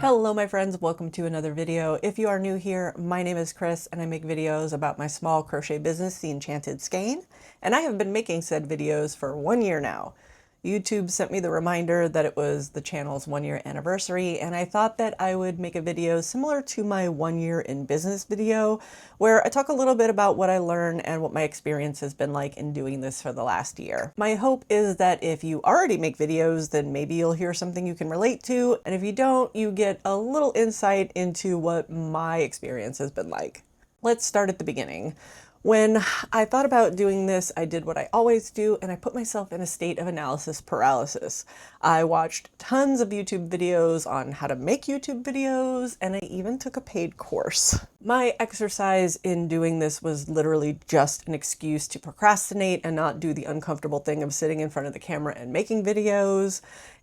Hello my friends, welcome to another video. If you are new here, my name is Chris and I make videos about my small crochet business, the Enchanted Skein, and I have been making said videos for 1 year now. YouTube sent me the reminder that it was the channel's 1-year anniversary, and I thought that I would make a video similar to my 1 year in business video, where I talk a little bit about what I learned and what my experience has been like in doing this for the last year. My hope is that if you already make videos, then maybe you'll hear something you can relate to, and if you don't, you get a little insight into what my experience has been like. Let's start at the beginning. When I thought about doing this, I did what I always do, and I put myself in a state of analysis paralysis. I watched tons of YouTube videos on how to make YouTube videos, and I even took a paid course. My exercise in doing this was literally just an excuse to procrastinate and not do the uncomfortable thing of sitting in front of the camera and making videos.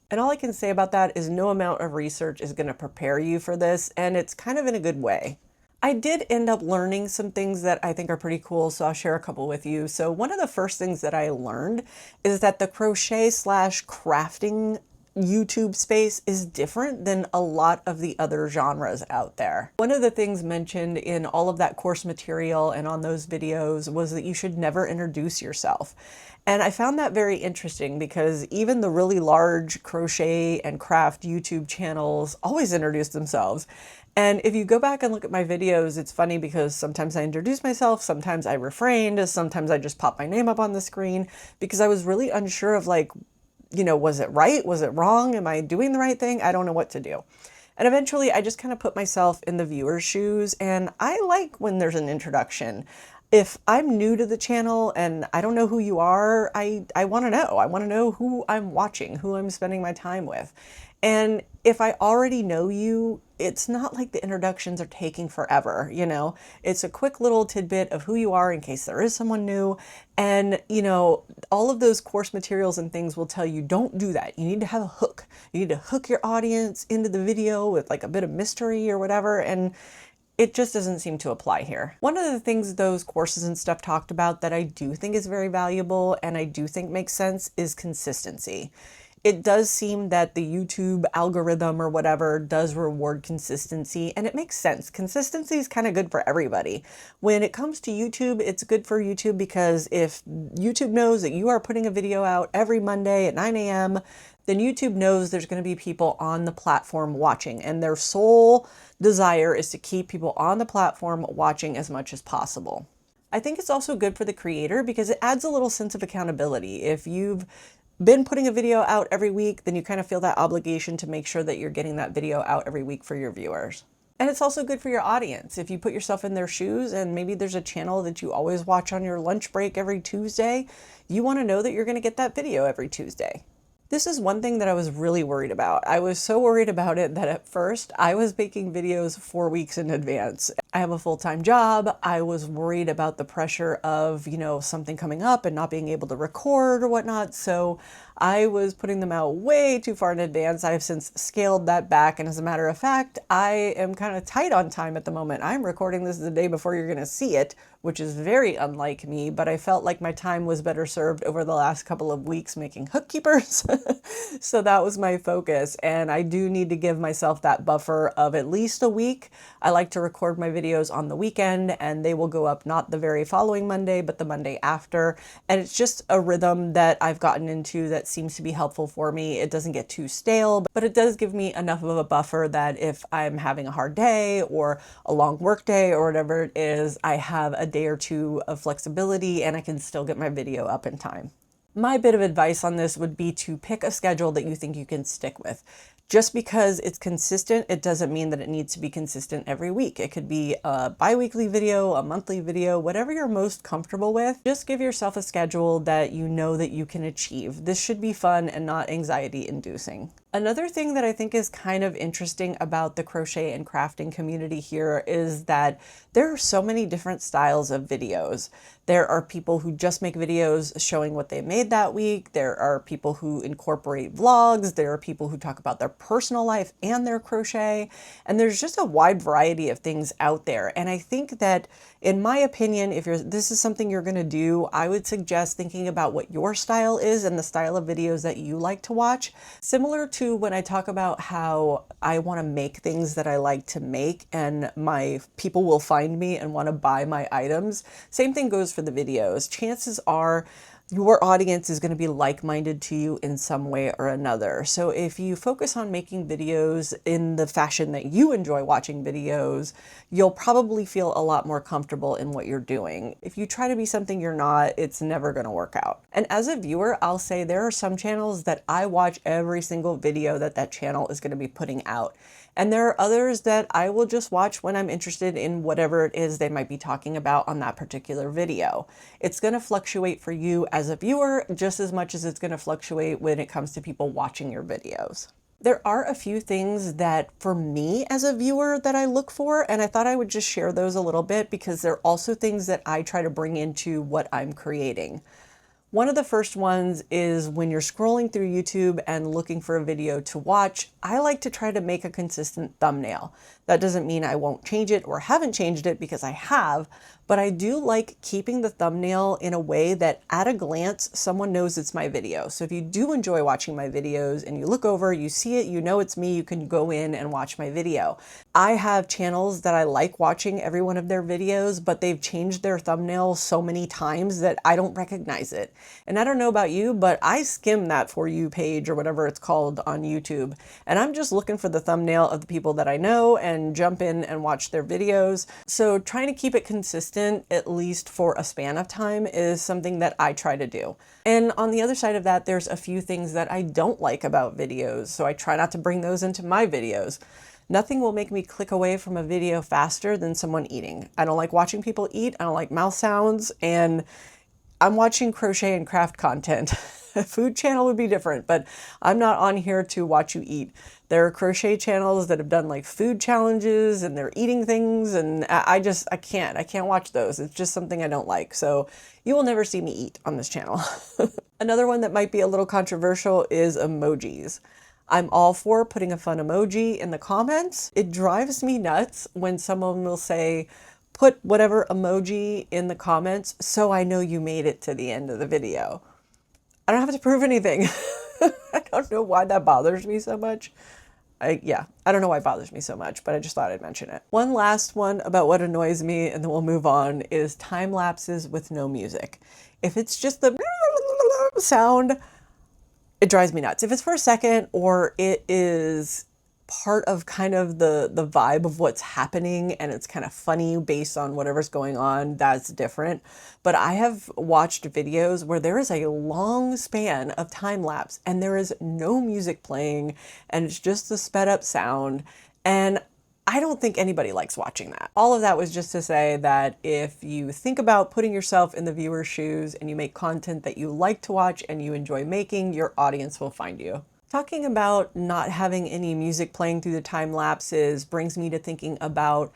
And all I can say about that is no amount of research is going to prepare you for this, and it's kind of in a good way. I did end up learning some things that I think are pretty cool, so I'll share a couple with you. So one of the first things that I learned is that the crochet/crafting YouTube space is different than a lot of the other genres out there. One of the things mentioned in all of that course material and on those videos was that you should never introduce yourself. And I found that very interesting because even the really large crochet and craft YouTube channels always introduce themselves. And if you go back and look at my videos, it's funny because sometimes I introduce myself, sometimes I refrained, sometimes I just pop my name up on the screen because I was really unsure of was it right? Was it wrong? Am I doing the right thing? I don't know what to do. And eventually I just kind of put myself in the viewer's shoes, and I like when there's an introduction. If I'm new to the channel and I don't know who you are, I want to know. I want to know who I'm watching, who I'm spending my time with. And if I already know you, it's not like the introductions are taking forever, you know? It's a quick little tidbit of who you are in case there is someone new. And, all of those course materials and things will tell you don't do that. You need to have a hook. You need to hook your audience into the video with like a bit of mystery or whatever. And it just doesn't seem to apply here. One of the things those courses and stuff talked about that I do think is very valuable and I do think makes sense is consistency. It does seem that the YouTube algorithm or whatever does reward consistency, and it makes sense. Consistency is kind of good for everybody. When it comes to YouTube, it's good for YouTube because if YouTube knows that you are putting a video out every Monday at 9 a.m., then YouTube knows there's going to be people on the platform watching, and their sole desire is to keep people on the platform watching as much as possible. I think it's also good for the creator because it adds a little sense of accountability. If you've been putting a video out every week, then you kind of feel that obligation to make sure that you're getting that video out every week for your viewers. And it's also good for your audience. If you put yourself in their shoes and maybe there's a channel that you always watch on your lunch break every Tuesday, you want to know that you're going to get that video every Tuesday. This is one thing that I was really worried about. I was so worried about it that at first I was making videos 4 weeks in advance. I have a full-time job. I was worried about the pressure of, something coming up and not being able to record or whatnot. So I was putting them out way too far in advance. I have since scaled that back. And as a matter of fact, I am kind of tight on time at the moment. I'm recording this the day before you're going to see it, which is very unlike me, but I felt like my time was better served over the last couple of weeks making hook keepers. So that was my focus. And I do need to give myself that buffer of at least a week. I like to record my videos on the weekend and they will go up not the very following Monday, but the Monday after. And it's just a rhythm that I've gotten into that seems to be helpful for me. It doesn't get too stale, but it does give me enough of a buffer that if I'm having a hard day or a long work day or whatever it is, I have a day or two of flexibility and I can still get my video up in time. My bit of advice on this would be to pick a schedule that you think you can stick with. Just because it's consistent, it doesn't mean that it needs to be consistent every week. It could be a bi-weekly video, a monthly video, whatever you're most comfortable with. Just give yourself a schedule that you know that you can achieve. This should be fun and not anxiety-inducing. Another thing that I think is kind of interesting about the crochet and crafting community here is that there are so many different styles of videos. There are people who just make videos showing what they made that week. There are people who incorporate vlogs. There are people who talk about their personal life and their crochet. And there's just a wide variety of things out there. And I think that, in my opinion, if this is something you're going to do, I would suggest thinking about what your style is and the style of videos that you like to watch. Similar to to when I talk about how I want to make things that I like to make and my people will find me and want to buy my items, same thing goes for the videos. Chances are your audience is going to be like-minded to you in some way or another. So if you focus on making videos in the fashion that you enjoy watching videos, you'll probably feel a lot more comfortable in what you're doing. If you try to be something you're not, it's never going to work out. And as a viewer, I'll say there are some channels that I watch every single video that that channel is going to be putting out. And there are others that I will just watch when I'm interested in whatever it is they might be talking about on that particular video. It's going to fluctuate for you as a viewer just as much as it's going to fluctuate when it comes to people watching your videos. There are a few things that for me as a viewer that I look for, and I thought I would just share those a little bit because they're also things that I try to bring into what I'm creating. One of the first ones is when you're scrolling through YouTube and looking for a video to watch, I like to try to make a consistent thumbnail. That doesn't mean I won't change it or haven't changed it because I have, but I do like keeping the thumbnail in a way that at a glance, someone knows it's my video. So if you do enjoy watching my videos and you look over, you see it, you know it's me, you can go in and watch my video. I have channels that I like watching every one of their videos, but they've changed their thumbnail so many times that I don't recognize it. And I don't know about you, but I skim that For You page or whatever it's called on YouTube. And I'm just looking for the thumbnail of the people that I know and jump in and watch their videos. So trying to keep it consistent, at least for a span of time, is something that I try to do. And on the other side of that, there's a few things that I don't like about videos. So I try not to bring those into my videos. Nothing will make me click away from a video faster than someone eating. I don't like watching people eat. I don't like mouth sounds. And I'm watching crochet and craft content. A food channel would be different, but I'm not on here to watch you eat. There are crochet channels that have done like food challenges and they're eating things, and I can't watch those. It's just something I don't like. So you will never see me eat on this channel. Another one that might be a little controversial is emojis. I'm all for putting a fun emoji in the comments. It drives me nuts when someone will say, put whatever emoji in the comments so I know you made it to the end of the video. I don't have to prove anything. I don't know why that bothers me so much. I don't know why it bothers me so much, but I just thought I'd mention it. One last one about what annoys me, and then we'll move on, is time lapses with no music. If it's just the sound, it drives me nuts. If it's for a second or it is part of kind of the vibe of what's happening and it's kind of funny based on whatever's going on, that's different. But I have watched videos where there is a long span of time lapse and there is no music playing and it's just the sped up sound, and I don't think anybody likes watching that. All of that was just to say that if you think about putting yourself in the viewer's shoes and you make content that you like to watch and you enjoy making, your audience will find you. Talking about not having any music playing through the time lapses brings me to thinking about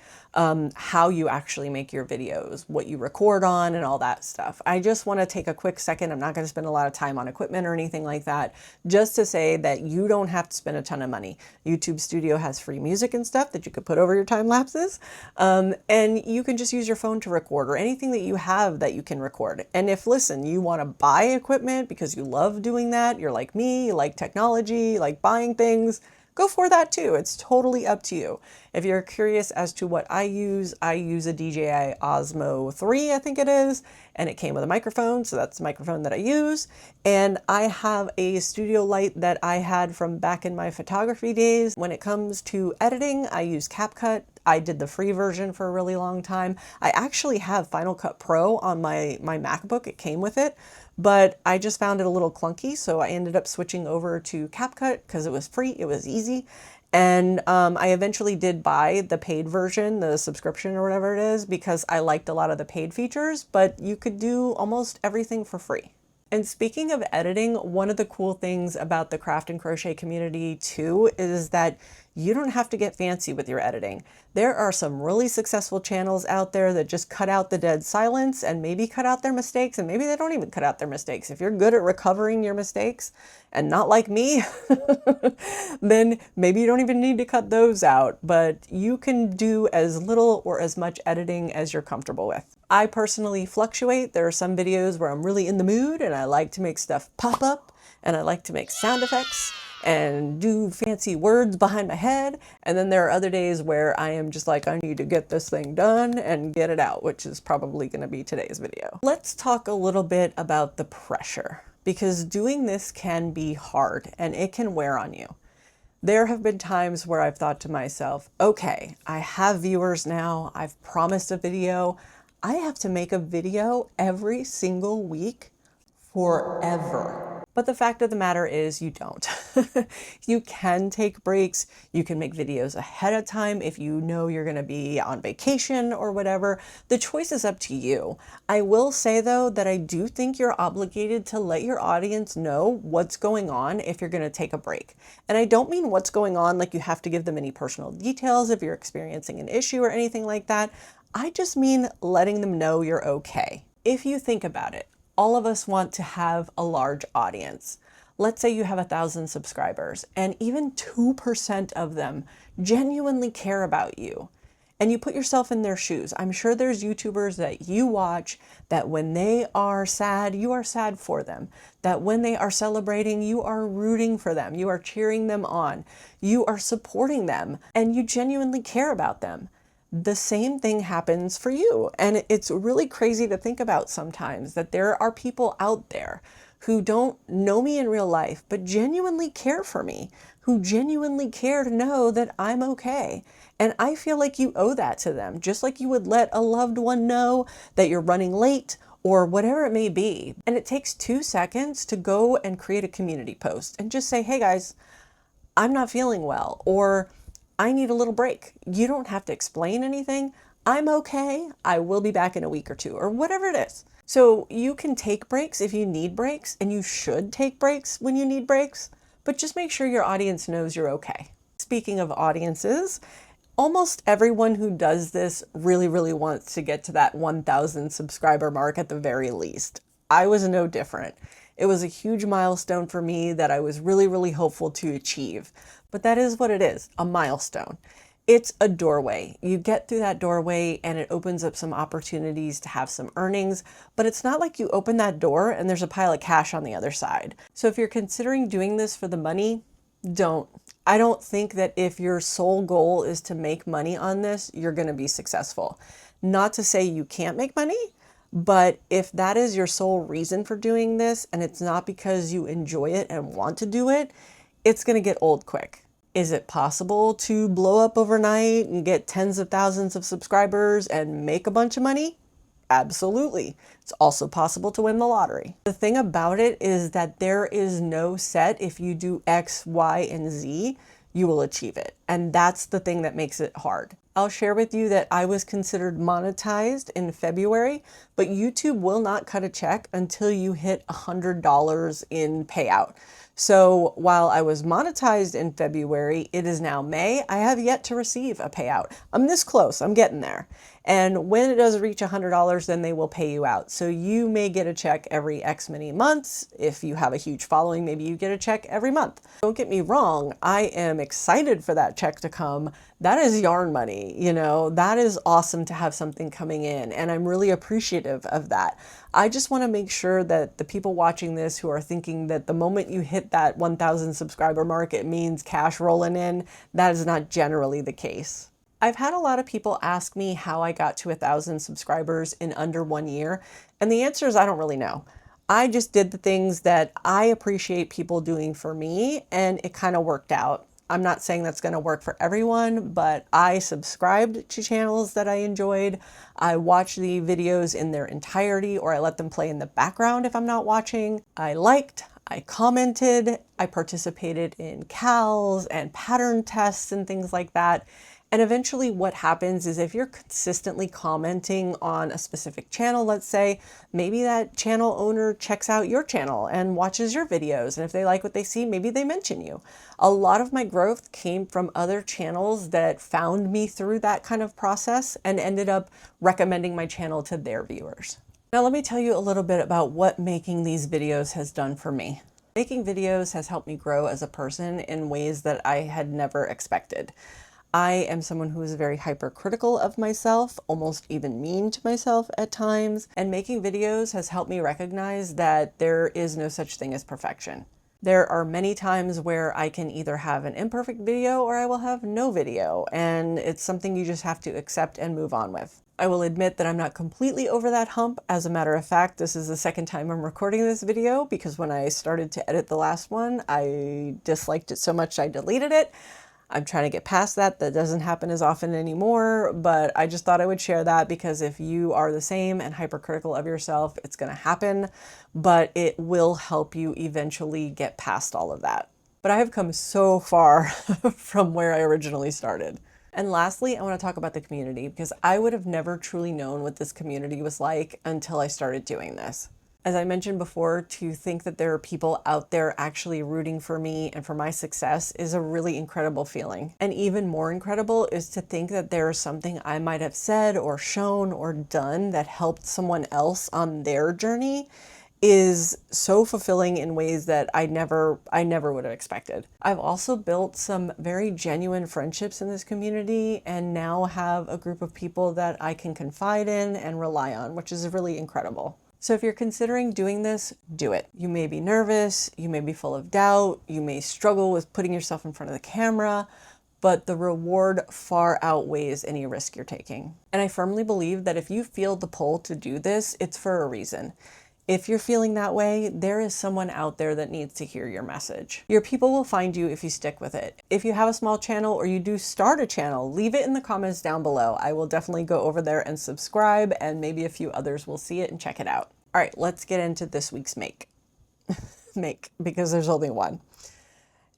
how you actually make your videos, what you record on and all that stuff. I just want to take a quick second. I'm not going to spend a lot of time on equipment or anything like that, just to say that you don't have to spend a ton of money. YouTube Studio has free music and stuff that you could put over your time lapses. And you can just use your phone to record, or anything that you have that you can record. And if, listen, you want to buy equipment because you love doing that, you're like me, you like technology, you like buying things, go for that too. It's totally up to you. If you're curious as to what I use a DJI Osmo 3, I think it is, and it came with a microphone, so that's the microphone that I use. And I have a studio light that I had from back in my photography days. When it comes to editing, I use CapCut. I did the free version for a really long time. I actually have Final Cut Pro on my MacBook. It came with it, but I just found it a little clunky, so I ended up switching over to CapCut because it was free, it was easy. And I eventually did buy the paid version, the subscription or whatever it is, because I liked a lot of the paid features, but you could do almost everything for free. And speaking of editing, one of the cool things about the craft and crochet community too is that you don't have to get fancy with your editing. There are some really successful channels out there that just cut out the dead silence and maybe cut out their mistakes, and maybe they don't even cut out their mistakes. If you're good at recovering your mistakes and not like me, then maybe you don't even need to cut those out, but you can do as little or as much editing as you're comfortable with. I personally fluctuate. There are some videos where I'm really in the mood and I like to make stuff pop up and I like to make sound effects. and do fancy words behind my head. And then there are other days where I am just like, I need to get this thing done and get it out, which is probably going to be today's video. Let's talk a little bit about the pressure, because doing this can be hard and it can wear on you. There have been times where I've thought to myself, okay, I have viewers now, I've promised a video, I have to make a video every single week forever. But the fact of the matter is you don't. You can take breaks. You can make videos ahead of time if you know you're going to be on vacation or whatever. The choice is up to you. I will say though that I do think you're obligated to let your audience know what's going on if you're going to take a break. And I don't mean what's going on like you have to give them any personal details if you're experiencing an issue or anything like that. I just mean letting them know you're okay. If you think about it, all of us want to have a large audience. Let's say you have 1,000 subscribers and even 2% of them genuinely care about you. And you put yourself in their shoes. I'm sure there's YouTubers that you watch that when they are sad, you are sad for them. That when they are celebrating, you are rooting for them. You are cheering them on. You are supporting them and you genuinely care about them. The same thing happens for you. And it's really crazy to think about sometimes that there are people out there who don't know me in real life, but genuinely care for me, who genuinely care to know that I'm okay. And I feel like you owe that to them, just like you would let a loved one know that you're running late or whatever it may be. And it takes 2 seconds to go and create a community post and just say, hey guys, I'm not feeling well, or I need a little break. You don't have to explain anything. I'm okay. I will be back in a week or two, or whatever it is. So you can take breaks if you need breaks, and you should take breaks when you need breaks, but just make sure your audience knows you're okay. Speaking of audiences, almost everyone who does this really wants to get to that 1,000 subscriber mark at the very least. I was no different. It was a huge milestone for me that I was really hopeful to achieve. But that is what it is, a milestone. It's a doorway. You get through that doorway and it opens up some opportunities to have some earnings, but it's not like you open that door and there's a pile of cash on the other side. So if you're considering doing this for the money, don't. I don't think that if your sole goal is to make money on this, you're going to be successful. Not to say you can't make money, but if that is your sole reason for doing this and it's not because you enjoy it and want to do it, it's going to get old quick. Is it possible to blow up overnight and get tens of thousands of subscribers and make a bunch of money? Absolutely. It's also possible to win the lottery. The thing about it is that there is no set, if you do X, Y, and Z, you will achieve it. And that's the thing that makes it hard. I'll share with you that I was considered monetized in February, but YouTube will not cut a check until you hit $100 in payout. So while I was monetized in February, it is now May. I have yet to receive a payout. I'm this close, I'm getting there. And when it does reach $100, then they will pay you out. So you may get a check every X many months. If you have a huge following, maybe you get a check every month. Don't get me wrong, I am excited for that check to come. That is yarn money, you know, that is awesome to have something coming in, and I'm really appreciative of that. I just want to make sure that the people watching this who are thinking that the moment you hit that 1,000 subscriber mark, it means cash rolling in, that is not generally the case. I've had a lot of people ask me how I got to 1,000 subscribers in under 1 year, and the answer is I don't really know. I just did the things that I appreciate people doing for me, and it kind of worked out. I'm not saying that's going to work for everyone, but I subscribed to channels that I enjoyed. I watched the videos in their entirety, or I let them play in the background if I'm not watching. I liked, I commented, I participated in CALs and pattern tests and things like that. And eventually what happens is if you're consistently commenting on a specific channel, let's say, maybe that channel owner checks out your channel and watches your videos. And if they like what they see, maybe they mention you. A lot of my growth came from other channels that found me through that kind of process and ended up recommending my channel to their viewers. Now let me tell you a little bit about what making these videos has done for me. Making videos has helped me grow as a person in ways that I had never expected. I am someone who is very hypercritical of myself, almost even mean to myself at times, and making videos has helped me recognize that there is no such thing as perfection. There are many times where I can either have an imperfect video or I will have no video, and it's something you just have to accept and move on with. I will admit that I'm not completely over that hump. As a matter of fact, this is the second time I'm recording this video because when I started to edit the last one, I disliked it so much I deleted it. I'm trying to get past that. That doesn't happen as often anymore, but I just thought I would share that because if you are the same and hypercritical of yourself, it's going to happen, but it will help you eventually get past all of that. But I have come so far from where I originally started. And lastly, I want to talk about the community because I would have never truly known what this community was like until I started doing this. As I mentioned before, to think that there are people out there actually rooting for me and for my success is a really incredible feeling. And even more incredible is to think that there is something I might have said or shown or done that helped someone else on their journey is so fulfilling in ways that I never would have expected. I've also built some very genuine friendships in this community and now have a group of people that I can confide in and rely on, which is really incredible. So if you're considering doing this, do it. You may be nervous, you may be full of doubt, you may struggle with putting yourself in front of the camera, but the reward far outweighs any risk you're taking. And I firmly believe that if you feel the pull to do this, it's for a reason. If you're feeling that way, there is someone out there that needs to hear your message. Your people will find you if you stick with it. If you have a small channel or you do start a channel, leave it in the comments down below. I will definitely go over there and subscribe, and maybe a few others will see it and check it out. All right, let's get into this week's make. Because there's only one.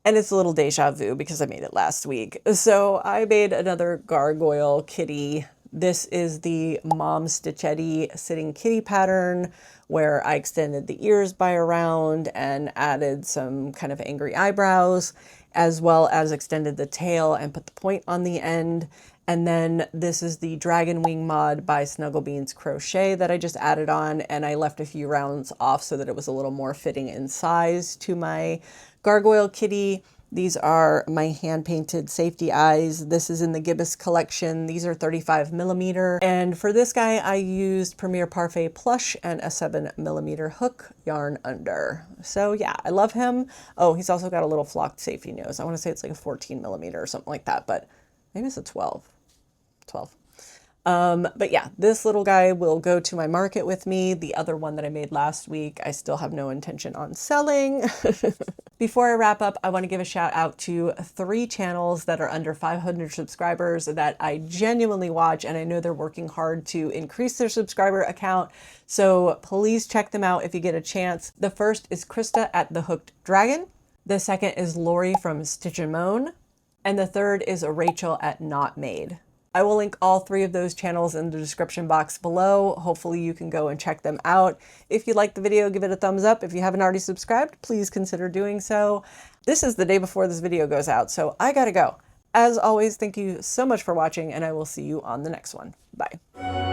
And it's a little deja vu because I made it last week. So I made another gargoyle kitty. This is the Mom Stitchetti sitting kitty pattern where I extended the ears by a round and added some kind of angry eyebrows, as well as extended the tail and put the point on the end. And then this is the Dragon Wing mod by Snugglebeans Crochet that I just added on, and I left a few rounds off so that it was a little more fitting in size to my gargoyle kitty. These are my hand-painted safety eyes. This is in the Gibbous collection. These are 35mm. And for this guy, I used Premier Parfait plush and a 7mm hook yarn under. So yeah, I love him. Oh, he's also got a little flocked safety nose. I want to say it's like a 14mm or something like that, but maybe it's a 12. But yeah, this little guy will go to my market with me. The other one that I made last week, I still have no intention on selling. Before I wrap up, I want to give a shout out to 3 channels that are under 500 subscribers that I genuinely watch, and I know they're working hard to increase their subscriber account. So please check them out if you get a chance. The first is Krista at The Hooked Dragon. The second is Lori from Stitch and Moan. And the third is Rachel at Not Made. I will link all 3 of those channels in the description box below. Hopefully you can go and check them out. If you liked the video, give it a thumbs up. If you haven't already subscribed, please consider doing so. This is the day before this video goes out, so I gotta go. As always, thank you so much for watching, and I will see you on the next one. Bye.